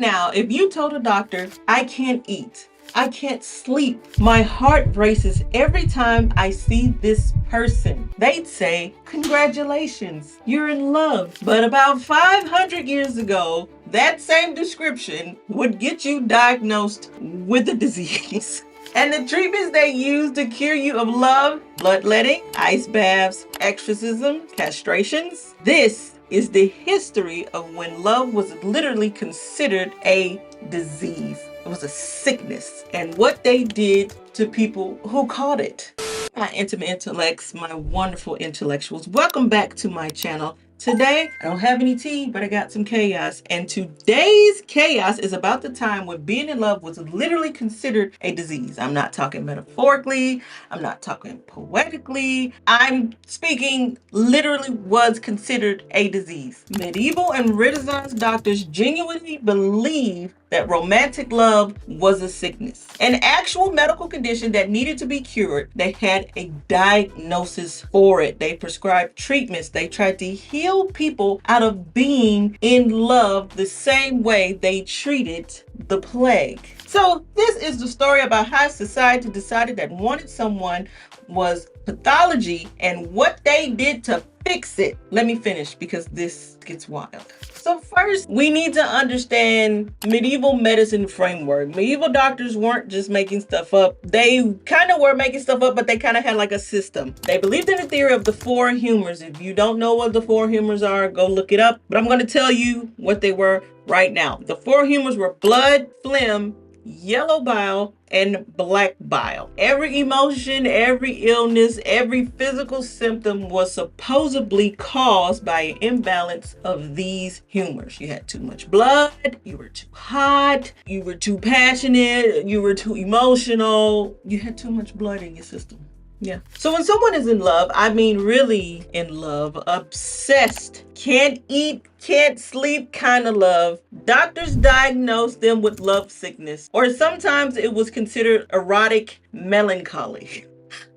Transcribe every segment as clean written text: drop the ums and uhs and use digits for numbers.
now, if you told a doctor, I can't eat, I can't sleep, my heart races every time I see this person, they'd say, congratulations, you're in love. But about 500 years ago, that same description would get you diagnosed with a disease. And the treatments they use to cure you of love: bloodletting, ice baths, exorcism, castrations. This is the history of when love was literally considered a disease. It was a sickness, and what they did to people who caught it. My intimate intellects, my wonderful intellectuals, welcome back to my channel. Today, I don't have any tea, but I got some chaos. And today's chaos is about the time when being in love was literally considered a disease. I'm not talking metaphorically. I'm not talking poetically. I'm speaking literally was considered a disease. Medieval and Renaissance doctors genuinely believed that romantic love was a sickness, an actual medical condition that needed to be cured. They had a diagnosis for it. They prescribed treatments. They tried to heal people out of being in love the same way they treated the plague. So this is the story about how society decided that wanted someone was pathology and what they did to fix it. Let me finish because this gets wild. So first, we need to understand medieval medicine framework. Medieval doctors weren't just making stuff up. They kind of were making stuff up, but they kind of had like a system. They believed in the theory of the four humors. If you don't know what the four humors are, go look it up. But I'm going to tell you what they were right now. The four humors were blood, phlegm, yellow bile, and black bile. Every emotion, every illness, every physical symptom was supposedly caused by an imbalance of these humors. You had too much blood, you were too hot, you were too passionate, you were too emotional, you had too much blood in your system. Yeah. So when someone is in love, I mean really in love, obsessed, can't eat, can't sleep kind of love, doctors diagnosed them with lovesickness, or sometimes it was considered erotic melancholy.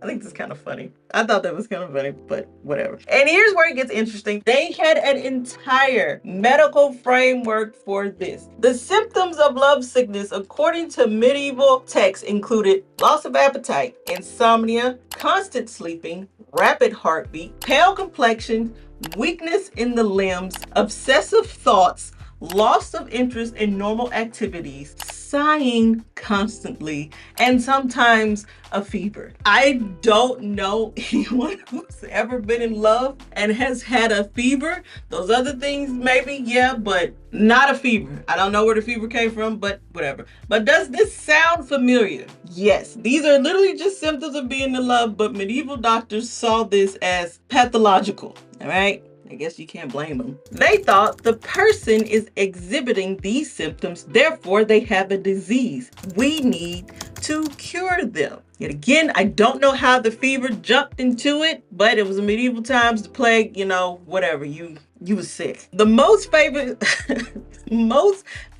I think this is kind of funny. I thought that was kind of funny, but whatever. And here's where it gets interesting. They had an entire medical framework for this. The symptoms of lovesickness, according to medieval texts, included loss of appetite, insomnia, constant sleeping, rapid heartbeat, pale complexion, weakness in the limbs, obsessive thoughts, loss of interest in normal activities, sighing constantly, and sometimes a fever. I don't know anyone who's ever been in love and has had a fever. Those other things maybe, yeah, but not a fever. I don't know where the fever came from, but whatever. But does this sound familiar? Yes, these are literally just symptoms of being in love, but medieval doctors saw this as pathological, all right? I guess you can't blame them. They thought the person is exhibiting these symptoms, therefore they have a disease. We need to cure them. Yet again, I don't know how the fever jumped into it, but it was in medieval times, the plague, you know, whatever, you was sick. The most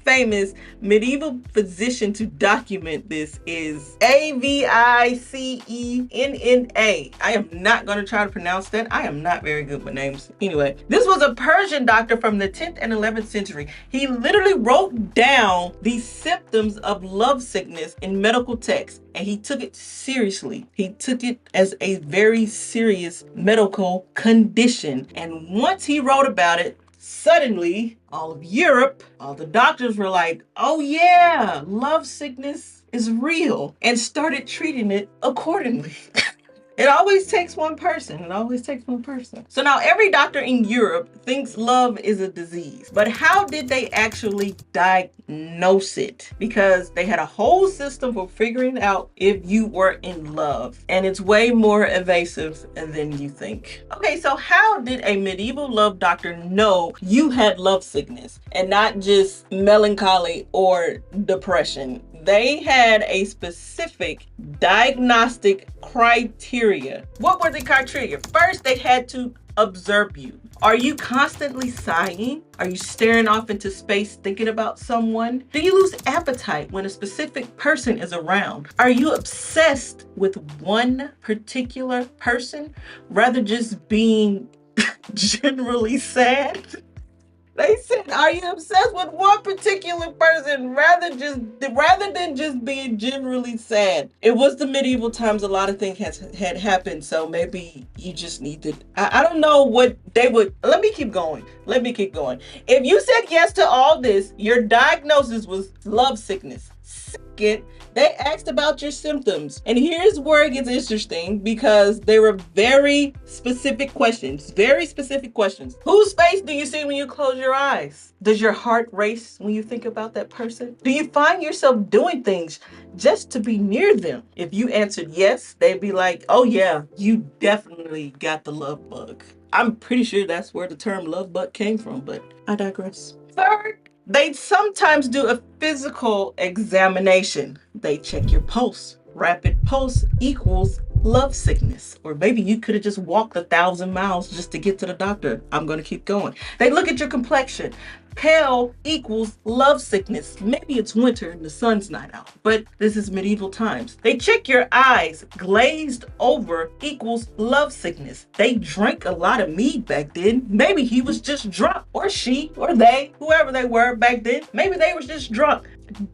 famous medieval physician to document this is Avicenna. I am not going to try to pronounce that. I am not very good with names. Anyway, this was a Persian doctor from the 10th and 11th century. He literally wrote down these symptoms of lovesickness in medical texts, and he took it seriously. He took it as a very serious medical condition. And once he wrote about it, suddenly, all of Europe, all the doctors were like, oh yeah, love sickness is real, and started treating it accordingly. It always takes one person. It always takes one person. So now every doctor in Europe thinks love is a disease. But how did they actually diagnose it? Because they had a whole system for figuring out if you were in love. And it's way more evasive than you think. Okay, so how did a medieval love doctor know you had lovesickness and not just melancholy or depression? They had a specific diagnostic criteria. What were the criteria? First, they had to observe you. Are you constantly sighing? Are you staring off into space thinking about someone? Do you lose appetite when a specific person is around? Are you obsessed with one particular person rather just being generally sad? They said, "Are you obsessed with one particular person rather than just being generally sad?" It was the medieval times. A lot of things had happened, so maybe you just need to. I don't know what they would. Let me keep going. Let me keep going. If you said yes to all this, your diagnosis was love sickness. Second, they asked about your symptoms. And here's where it gets interesting because they were very specific questions. Very specific questions. Whose face do you see when you close your eyes? Does your heart race when you think about that person? Do you find yourself doing things just to be near them? If you answered yes, they'd be like, "Oh, yeah, you definitely got the love bug." I'm pretty sure that's where the term love bug came from, but I digress. Third, they sometimes do a physical examination. They check your pulse. Rapid pulse equals love sickness. Or maybe you could have just walked 1,000 miles just to get to the doctor. I'm going to keep going. They look at your complexion. Pale equals love sickness. Maybe it's winter and the sun's not out, but this is medieval times. They check your eyes. Glazed over equals love sickness. They drank a lot of mead back then. Maybe he was just drunk, or she, or they, whoever they were back then. Maybe they was just drunk.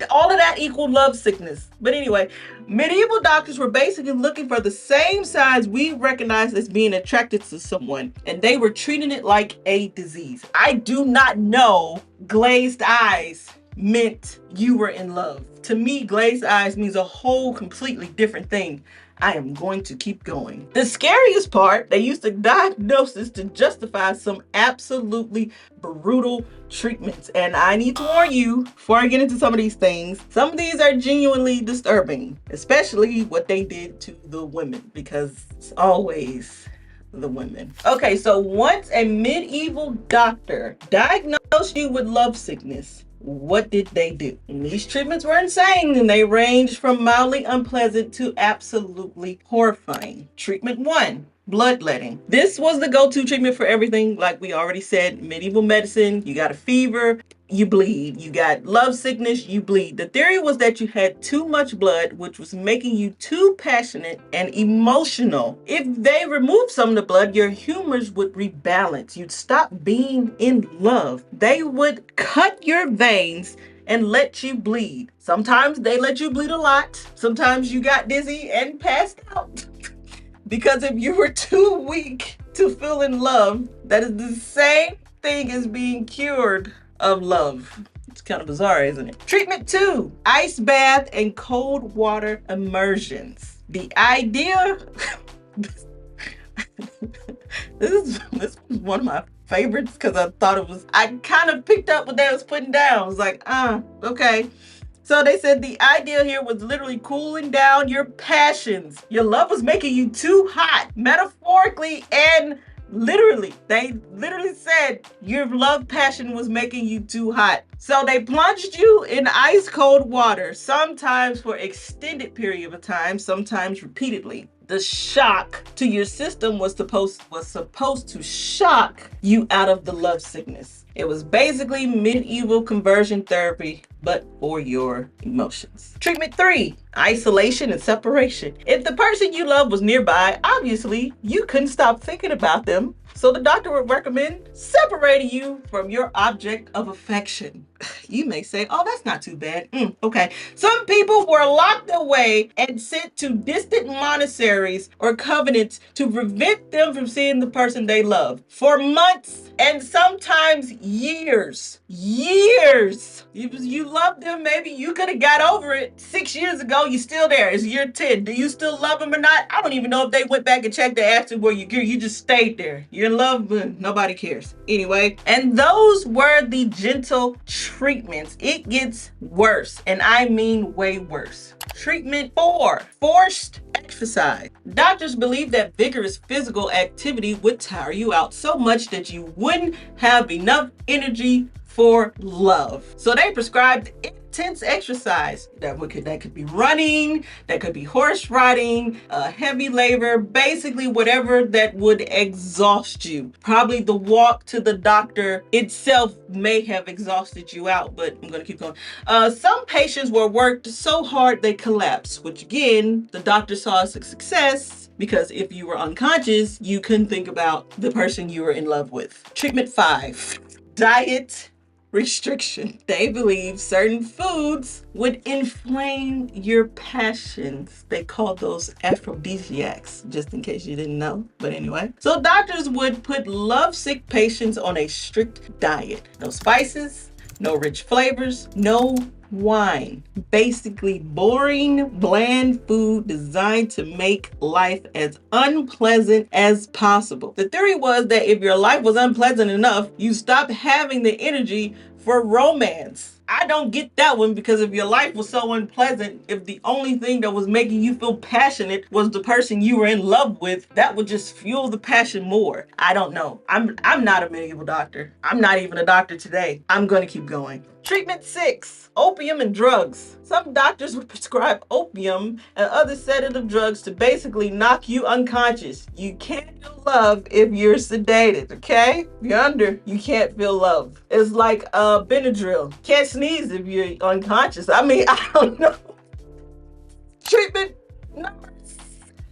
All of that equaled love sickness. But anyway, medieval doctors were basically looking for the same signs we recognize as being attracted to someone, and they were treating it like a disease. I do not know glazed eyes meant you were in love. To me, glazed eyes means a whole completely different thing. I am going to keep going. The scariest part, they used a diagnosis to justify some absolutely brutal treatments. And I need to warn you, before I get into some of these things, some of these are genuinely disturbing, especially what they did to the women, because it's always the women. Okay, so once a medieval doctor diagnosed you with love sickness, what did they do? And these treatments were insane, and they ranged from mildly unpleasant to absolutely horrifying. Treatment 1, bloodletting. This was the go-to treatment for everything. Like we already said, medieval medicine. You got a fever, you bleed. You got love sickness, you bleed. The theory was that you had too much blood, which was making you too passionate and emotional. If they removed some of the blood, your humors would rebalance. You'd stop being in love. They would cut your veins and let you bleed. Sometimes they let you bleed a lot. Sometimes you got dizzy and passed out. Because if you were too weak to feel in love, that is the same thing as being cured of love. It's kind of bizarre, isn't it? Treatment 2, ice bath and cold water immersions. The idea, this was one of my favorites because I thought I kind of picked up what they was putting down. I was like, okay. So they said the idea here was literally cooling down your passions. Your love was making you too hot, metaphorically and literally. They literally said your love passion was making you too hot. So they plunged you in ice cold water, sometimes for extended period of time, sometimes repeatedly. The shock to your system was supposed to shock you out of the love sickness. It was basically medieval conversion therapy, but for your emotions. Treatment 3, isolation and separation. If the person you love was nearby, obviously you couldn't stop thinking about them. So the doctor would recommend separating you from your object of affection. You may say, "Oh, that's not too bad." Okay. Some people were locked away and sent to distant monasteries or covenants to prevent them from seeing the person they love for months and sometimes years. Years. If you love them, maybe you could have got over it 6 years ago. You're still there. It's year 10. Do you still love them or not? I don't even know if they went back and checked to ask you where you just stayed there. You're in love, but nobody cares. Anyway, and those were the gentle treatments. It gets worse, and I mean way worse. Treatment 4, forced exercise. Doctors believe that vigorous physical activity would tire you out so much that you wouldn't have enough energy for love. So they prescribed intense exercise. That could be running, that could be horse riding, heavy labor, basically whatever that would exhaust you. Probably the walk to the doctor itself may have exhausted you out, but I'm gonna keep going. Some patients were worked so hard they collapsed, which again, the doctor saw as a success because if you were unconscious, you couldn't think about the person you were in love with. Treatment 5, diet restriction. They believe certain foods would inflame your passions. They call those aphrodisiacs, just in case you didn't know. But anyway, so doctors would put lovesick patients on a strict diet. No spices, no rich flavors, no wine. Basically, boring, bland food designed to make life as unpleasant as possible. The theory was that if your life was unpleasant enough, you stopped having the energy for romance. I don't get that one, because if your life was so unpleasant, if the only thing that was making you feel passionate was the person you were in love with, that would just fuel the passion more. I don't know. I'm not a medieval doctor. I'm not even a doctor today. I'm gonna keep going. Treatment 6, opium and drugs. Some doctors would prescribe opium and other sedative drugs to basically knock you unconscious. You can't feel love if you're sedated, okay? If you're under, you can't feel love. It's like Benadryl. Can't sneeze if you're unconscious. I mean, I don't know. Treatment number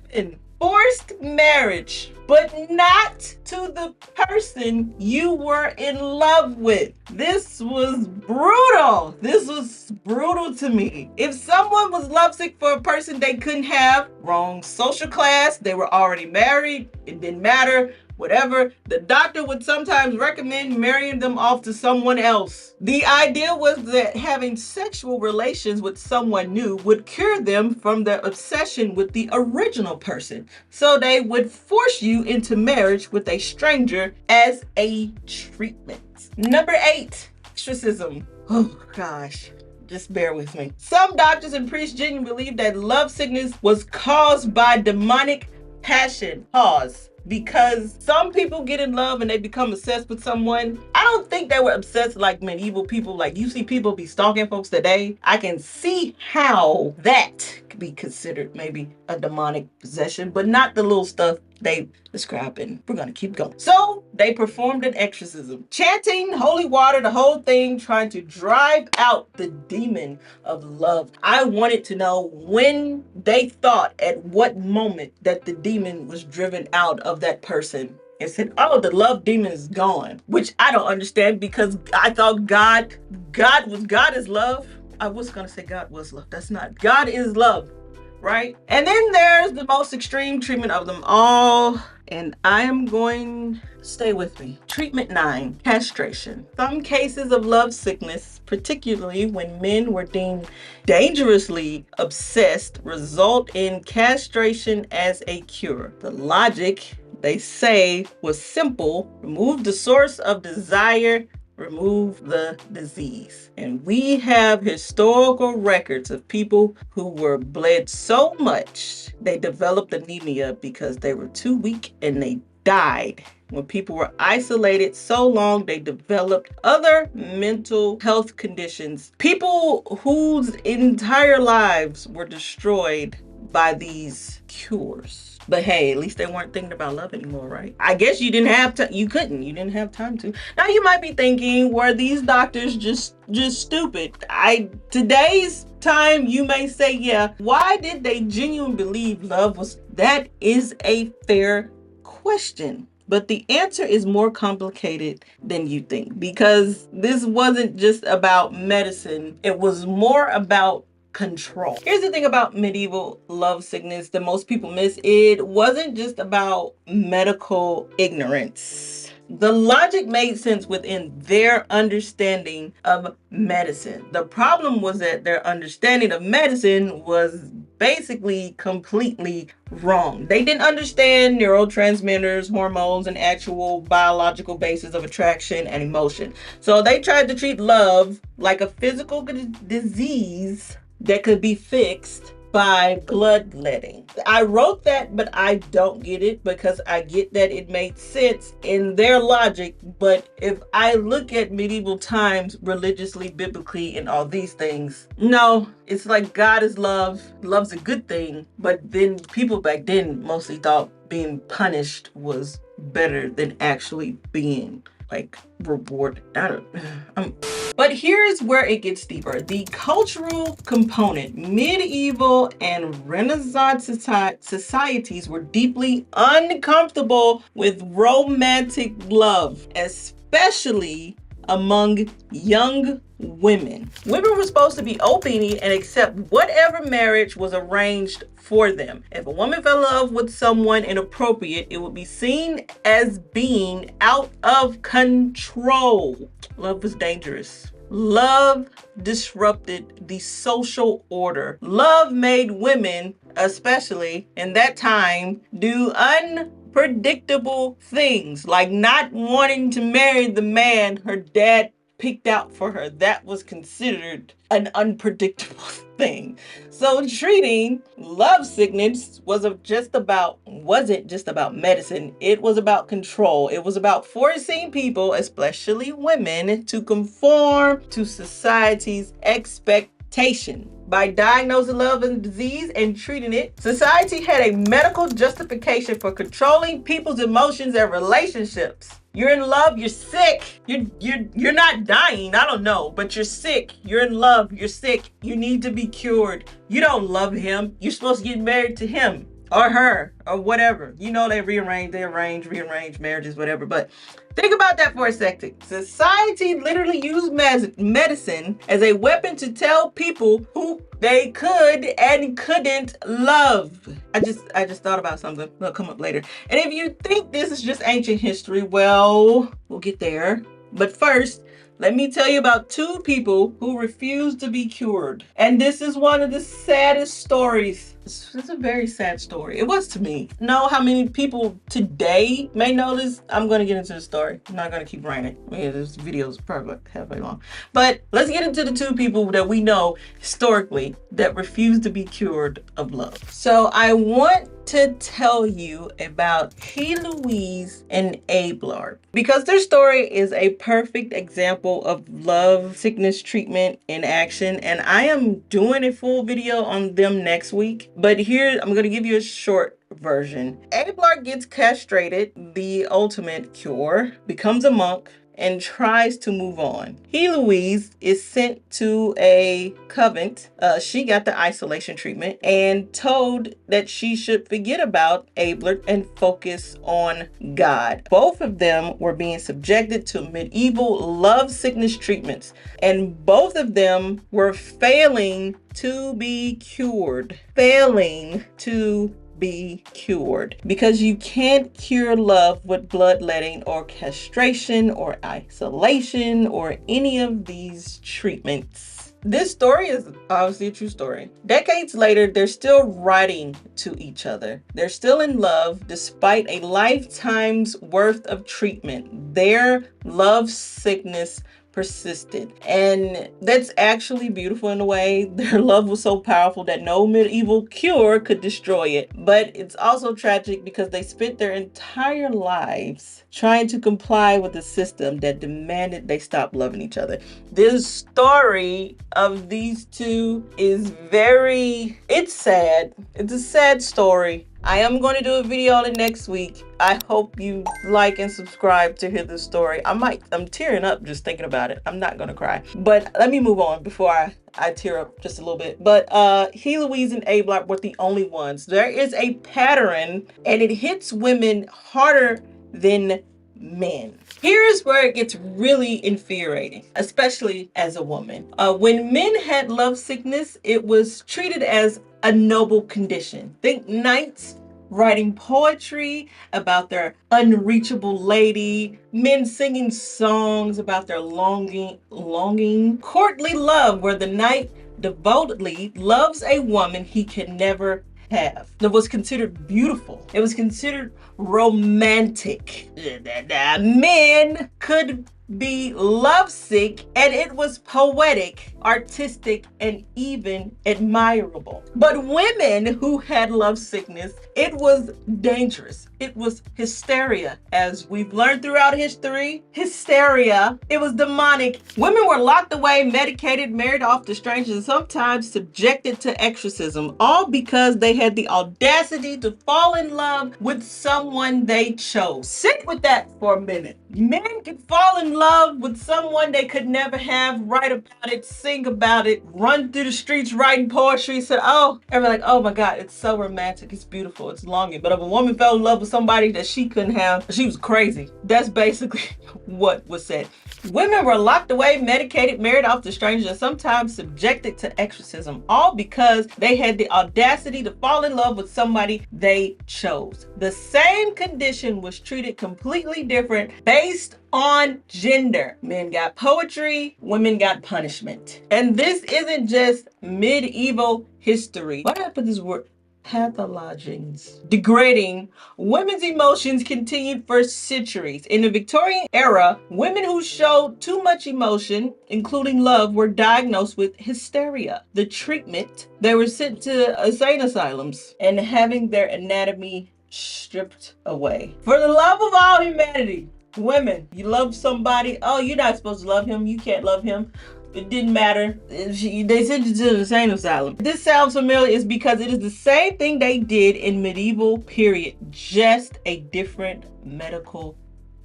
7, forced marriage, but not to the person you were in love with. This was brutal. This was brutal to me. If someone was lovesick for a person they couldn't have, wrong social class, they were already married, it didn't matter, whatever, the doctor would sometimes recommend marrying them off to someone else. The idea was that having sexual relations with someone new would cure them from their obsession with the original person. So they would force you into marriage with a stranger as a treatment. Number 8, exorcism. Oh gosh. Just bear with me. Some doctors and priests genuinely believed that lovesickness was caused by demonic passion. Pause. Because some people get in love and they become obsessed with someone. I don't think they were obsessed like medieval people. Like, you see people be stalking folks today. I can see how that could be considered maybe a demonic possession, but not the little stuff they describe, and we're gonna keep going. So they performed an exorcism, chanting holy water, the whole thing, trying to drive out the demon of love. I wanted to know when they thought, at what moment, that the demon was driven out of that person and said, oh, the love demon is gone, which I don't understand, because I thought God is love. I was gonna say God was love. That's not. God is love, right? And then there's the most extreme treatment of them all, and I am going, stay with me. Treatment 9, castration. Some cases of love sickness, particularly when men were deemed dangerously obsessed, result in castration as a cure. The logic, they say, was simple: remove the source of desire, remove the disease. And we have historical records of people who were bled so much they developed anemia because they were too weak and they died. When people were isolated so long, they developed other mental health conditions. People whose entire lives were destroyed by these cures. But hey, at least they weren't thinking about love anymore, right? I guess you didn't have to, you didn't have time to. Now you might be thinking, were these doctors just stupid? Today's time you may say, yeah. Why did they genuinely believe love was? That is a fair question. But the answer is more complicated than you think, because this wasn't just about medicine. It was more about control. Here's the thing about medieval love sickness that most people miss. It wasn't just about medical ignorance. The logic made sense within their understanding of medicine. The problem was that their understanding of medicine was basically completely wrong. They didn't understand neurotransmitters, hormones, and actual biological basis of attraction and emotion. So they tried to treat love like a physical disease that could be fixed by bloodletting. I wrote that, but I don't get it, because I get that it made sense in their logic. But if I look at medieval times religiously, biblically, and all these things, no, it's like God is love. Love's a good thing. But then people back then mostly thought being punished was better than actually being like rewarded. But here's where it gets deeper. The cultural component. Medieval and Renaissance societies were deeply uncomfortable with romantic love, especially among young women. Women were supposed to be obedient and accept whatever marriage was arranged for them. If a woman fell in love with someone inappropriate, it would be seen as being out of control. Love was dangerous. Love disrupted the social order. Love made women, especially in that time, do unpredictable things, like not wanting to marry the man her dad picked out for her. That was considered an unpredictable thing. So treating lovesickness wasn't just about medicine. It was about control. It was about forcing people, especially women, to conform to society's expectation. By diagnosing love as a disease and treating it, society had a medical justification for controlling people's emotions and relationships. You're in love, you're sick. You're not dying, I don't know, but you're sick. You're in love, you're sick. You need to be cured. You don't love him. You're supposed to get married to him or her or whatever. You know, they rearrange marriages, whatever. But think about that for a second. Society literally used medicine as a weapon to tell people who they could and couldn't love. I just thought about something. It'll come up later. And if you think this is just ancient history, well, we'll get there. But first, let me tell you about two people who refused to be cured. And this is one of the saddest stories. It's a very sad story. It was to me. Know how many people today may know this? I'm going to get into the story. I'm not going to keep writing. This video is probably like halfway long. But let's get into the two people that we know historically that refused to be cured of love. So I want to tell you about Louise and Abelard, because their story is a perfect example of love sickness treatment in action, and I am doing a full video on them next week, but here I'm going to give you a short version. Abelard gets castrated, the ultimate cure, becomes a monk, and tries to move on. Louise is sent to a convent. She got the isolation treatment and told that she should forget about Abelard and focus on God. Both of them were being subjected to medieval love sickness treatments, and both of them were failing to be cured. Because you can't cure love with bloodletting or castration or isolation or any of these treatments. This story is obviously a true story. Decades later, they're still writing to each other. They're still in love despite a lifetime's worth of treatment. Their love sickness persisted. And that's actually beautiful in a way. Their love was so powerful that no medieval cure could destroy it. But it's also tragic because they spent their entire lives trying to comply with a system that demanded they stop loving each other. This story of these two is it's sad. It's a sad story. I am going to do a video on it next week. I hope you like and subscribe to hear this story. I'm tearing up just thinking about it. I'm not going to cry. But let me move on before I tear up just a little bit. But Louise and Abelard were the only ones. There is a pattern, and it hits women harder than men. Here's where it gets really infuriating, especially as a woman. When men had love sickness, it was treated as a noble condition. Think knights writing poetry about their unreachable lady, men singing songs about their longing, courtly love, where the knight devotedly loves a woman he can never have. It was considered beautiful. It was considered romantic. Men could be lovesick, and it was poetic, artistic, and even admirable. But women who had love sickness, it was dangerous. It was hysteria. As we've learned throughout history, hysteria, it was demonic. Women were locked away, medicated, married off to strangers, and sometimes subjected to exorcism, all because they had the audacity to fall in love with someone they chose. Sit with that for a minute. Men could fall in love with someone they could never have, write about it, sing about it, run through the streets writing poetry, said, oh, everybody like, oh my God, it's so romantic, it's beautiful, it's longing. But if a woman fell in love with with somebody that she couldn't have. She was crazy. That's basically what was said. Women were locked away, medicated, married off to strangers, and sometimes subjected to exorcism, all because they had the audacity to fall in love with somebody they chose. The same condition was treated completely different based on gender. Men got poetry, women got punishment. And this isn't just medieval history. What happened to this word? Pathologizing, degrading women's emotions continued for centuries. In the Victorian era, women who showed too much emotion, including love, were diagnosed with hysteria. The treatment, they were sent to insane asylums and having their anatomy stripped away. For the love of all humanity, women, you love somebody, oh, you're not supposed to love him, you can't love him. It didn't matter. They sent you to the insane asylum. This sounds familiar is because it is the same thing they did in medieval period, just a different medical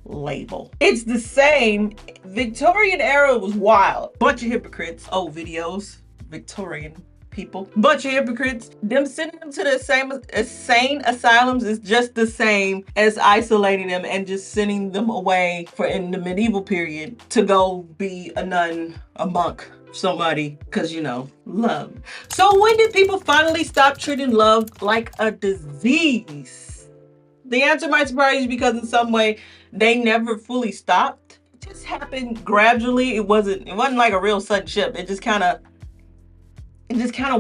label. It's the same. Victorian era was wild. Bunch of hypocrites. Old videos. Victorian people. Bunch of hypocrites. Them sending them to the same insane asylums is just the same as isolating them and just sending them away for in the medieval period to go be a nun, a monk, somebody, because love. So when did people finally stop treating love like a disease? The answer might surprise you because in some way they never fully stopped. It just happened gradually. It wasn't like a real sudden shift. It just kind of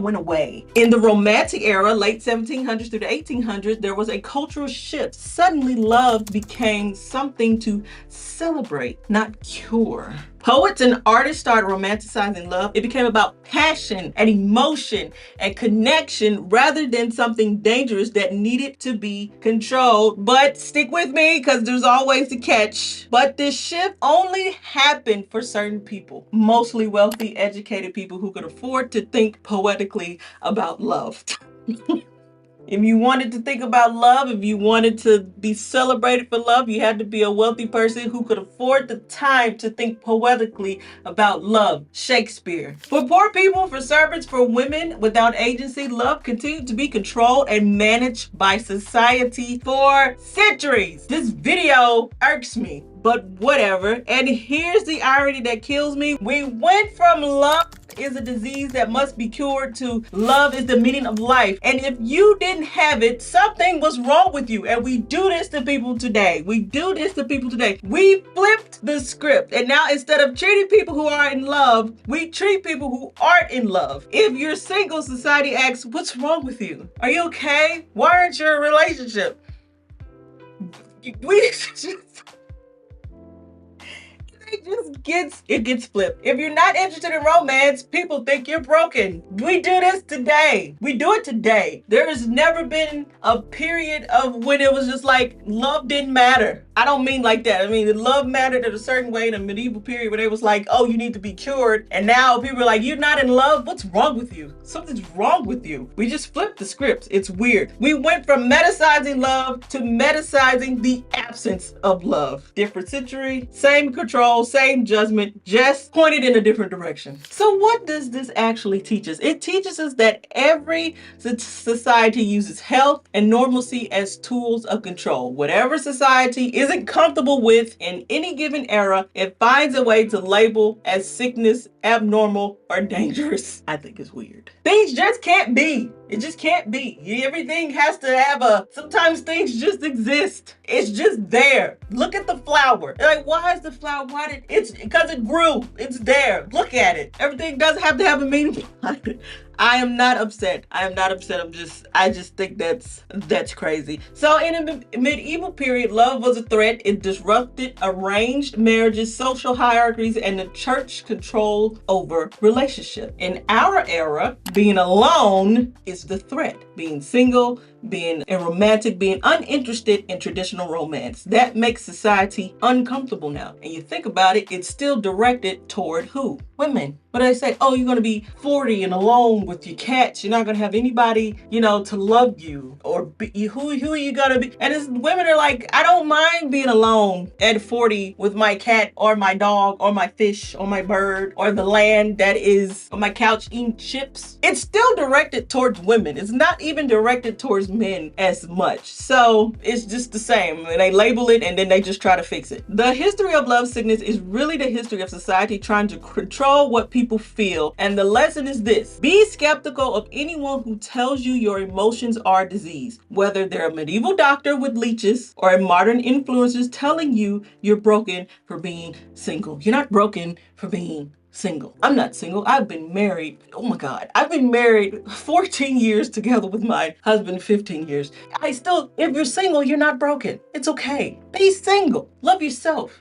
went away. In the Romantic era, late 1700s through the 1800s, there was a cultural shift. Suddenly, love became something to celebrate, not cure. Poets and artists started romanticizing love. It became about passion and emotion and connection rather than something dangerous that needed to be controlled. But stick with me because there's always a catch. But this shift only happened for certain people, mostly wealthy, educated people who could afford to think poetically about love. If you wanted to think about love, if you wanted to be celebrated for love, you had to be a wealthy person who could afford the time to think poetically about love. Shakespeare. For poor people, for servants, for women without agency, love continued to be controlled and managed by society for centuries. This video irks me, but whatever. And here's the irony that kills me. We went from love is a disease that must be cured to love is the meaning of life. And if you didn't have it, something was wrong with you. And we do this to people today. We flipped the script. And now instead of treating people who are in love, we treat people who aren't in love. If you're single, society asks, what's wrong with you? Are you okay? Why aren't you in a relationship? It gets flipped. If you're not interested in romance, people think you're broken. We do this today. We do it today. There has never been a period of when it was just like love didn't matter. I don't mean like that. I mean, love mattered in a certain way in a medieval period where they was like, oh, you need to be cured. And now people are like, you're not in love? What's wrong with you? Something's wrong with you. We just flipped the script. It's weird. We went from metasizing love to metasizing the absence of love. Different century, same control, same judgment, just pointed in a different direction. So what does this actually teach us? It teaches us that every society uses health and normalcy as tools of control. Whatever society isn't comfortable with in any given era, it finds a way to label as sickness, abnormal, or dangerous. I think it's weird. Things just can't be. It just can't be. Everything has to sometimes things just exist. It's just there. Look at the flower. Like, why is the flower, it's because it grew. It's there. Look at it. Everything doesn't have to have a meaning behind it. I am not upset. I just think that's crazy. So in a medieval period, love was a threat. It disrupted arranged marriages, social hierarchies, and the church control over relationship. In our era, being alone is the threat. Being single, being romantic, being uninterested in traditional romance. That makes society uncomfortable now. And you think about it, it's still directed toward who? Women. But they say, oh, you're going to be 40 and alone with your cats. You're not going to have anybody, to love you. Or who are you going to be? And women are like, I don't mind being alone at 40 with my cat or my dog or my fish or my bird or the land that is on my couch eating chips. It's still directed towards women. It's not even directed towards men as much. So it's just the same. They label it and then they just try to fix it. The history of lovesickness is really the history of society trying to control what people feel. And the lesson is this: be skeptical of anyone who tells you your emotions are a disease, whether they're a medieval doctor with leeches or a modern influencers telling you you're broken for being single. You're not broken for being single. I'm not single. I've been married. Oh my God. I've been married 14 years together with my husband, 15 years. If you're single, you're not broken. It's okay. Be single. Love yourself.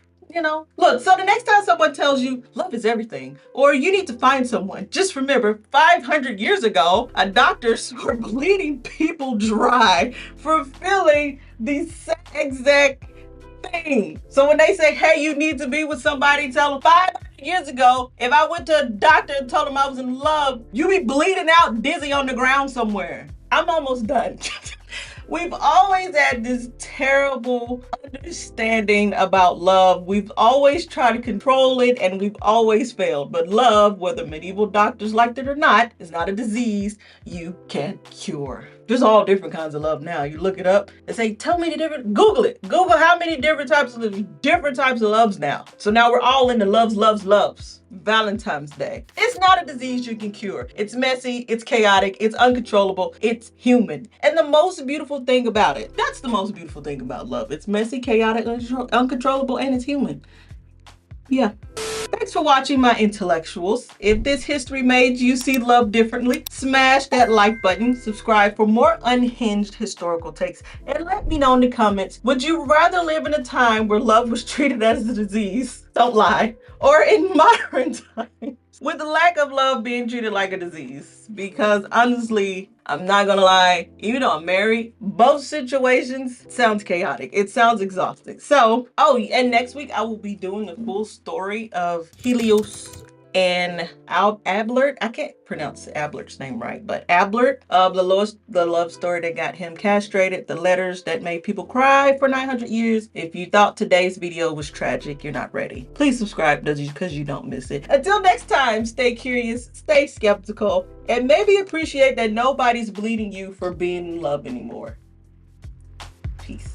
Look, so the next time someone tells you love is everything, or you need to find someone, just remember 500 years ago, doctors were bleeding people dry for feeling the same exact thing. So when they say, hey, you need to be with somebody, tell them 500 years ago, if I went to a doctor and told him I was in love, you be bleeding out dizzy on the ground somewhere. I'm almost done. We've always had this terrible understanding about love. We've always tried to control it and we've always failed. But love, whether medieval doctors liked it or not, is not a disease you can cure. There's all different kinds of love now. You look it up and say, tell me the different, Google it. Google how many different types of loves now. So now we're all into loves. Valentine's Day. It's not a disease you can cure. It's messy, it's chaotic, it's uncontrollable, it's human. And the most beautiful thing about it, that's the most beautiful thing about love. It's messy, chaotic, uncontrollable, and it's human. Yeah. Thanks for watching, my intellectuals. If this history made you see love differently, smash that like button, subscribe for more unhinged historical takes, and let me know in the comments, would you rather live in a time where love was treated as a disease? Don't lie. Or in modern times, with the lack of love being treated like a disease? Because honestly, I'm not gonna lie, even though I'm married, both situations sounds chaotic. It sounds exhausting. So, and next week I will be doing a full story of Helios and Ablert. I can't pronounce Ablert's name right, but Ablert, the love story that got him castrated, the letters that made people cry for 900 years. If you thought today's video was tragic, you're not ready. Please subscribe because you don't miss it. Until next time, stay curious, stay skeptical, and maybe appreciate that nobody's bleeding you for being in love anymore. Peace.